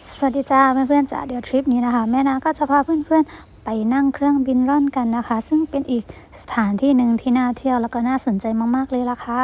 สวัสดีจ้าเพื่อนๆจ้าเดี๋ยวทริปนี้นะคะแม่นาก็จะพาเพื่อนๆไปนั่งเครื่องบินร่อนกันนะคะซึ่งเป็นอีกสถานที่หนึ่งที่น่าเที่ยวแล้วก็น่าสนใจมากๆเลยล่ะค่ะ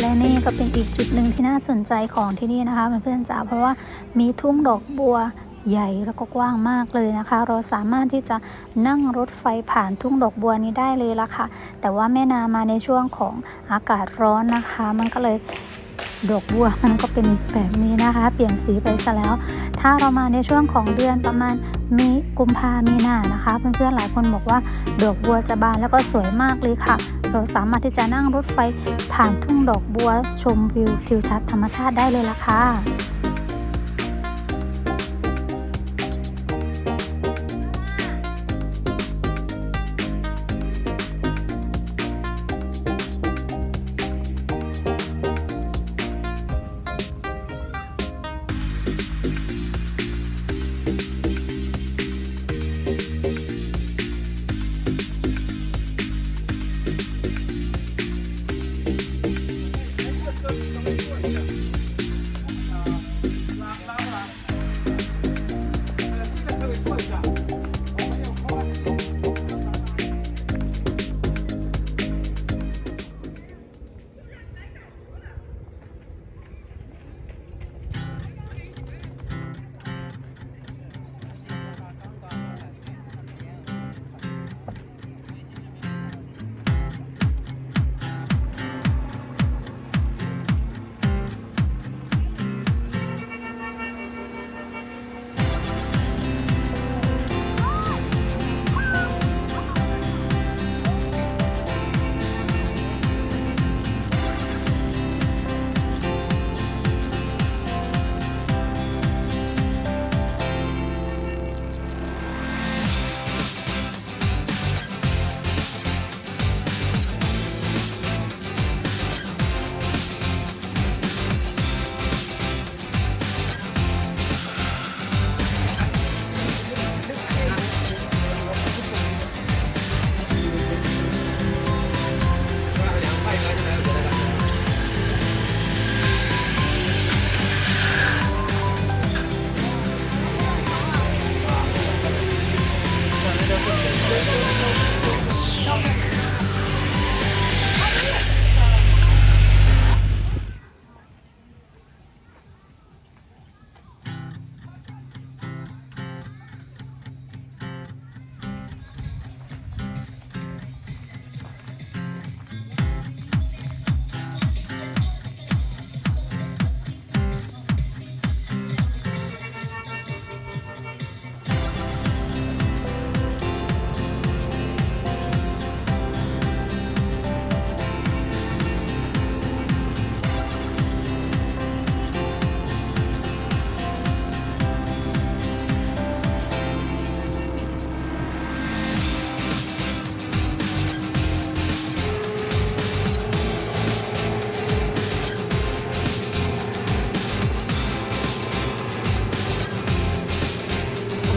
และนี่ก็เป็นอีกจุดหนึ่งที่น่าสนใจของที่นี่นะคะเพื่อนๆจ๋าเพราะว่ามีทุ่งดอกบัวใหญ่แล้วก็กว้างมากเลยนะคะเราสามารถที่จะนั่งรถไฟผ่านทุ่งดอกบัวนี้ได้เลยละค่ะแต่ว่าแม่นามาในช่วงของอากาศร้อนนะคะมันก็เลยดอกบัวมันก็เป็นแบบนี้นะคะเปลี่ยนสีไปซะแล้วถ้าเรามาในช่วงของเดือนประมาณกุมภามีนานะคะเพื่อนๆหลายคนบอกว่าดอกบัวจะบานแล้วก็สวยมากเลยค่ะเราสามารถที่จะนั่งรถไฟผ่านทุ่งดอกบัวชมวิวทิวทัศน์ธรรมชาติได้เลยล่ะค่ะ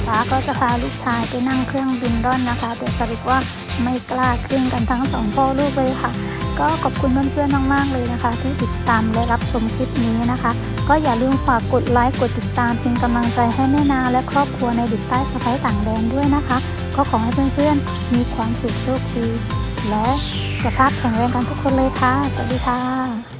ป๊าก็จะพาลูกชายไปนั่งเครื่องบินร่อนนะคะแต่สรุปว่าไม่กล้าขึ้นกันทั้งสองพ่อลูกเลยค่ะก็ขอบคุณเพื่อนๆมากๆเลยนะคะที่ติดตามและรับชมคลิปนี้นะคะก็อย่าลืมฝากกดไลค์กดติดตามเป็นกำลังใจให้แม่นาและครอบครัวในเด็กใต้สะใภ้ต่างแดนด้วยนะคะก็ขอให้เพื่อนๆมีความสุขโชคดีและสุขภาพแข็งแรงกันทุกคนเลยค่ะสวัสดีค่ะ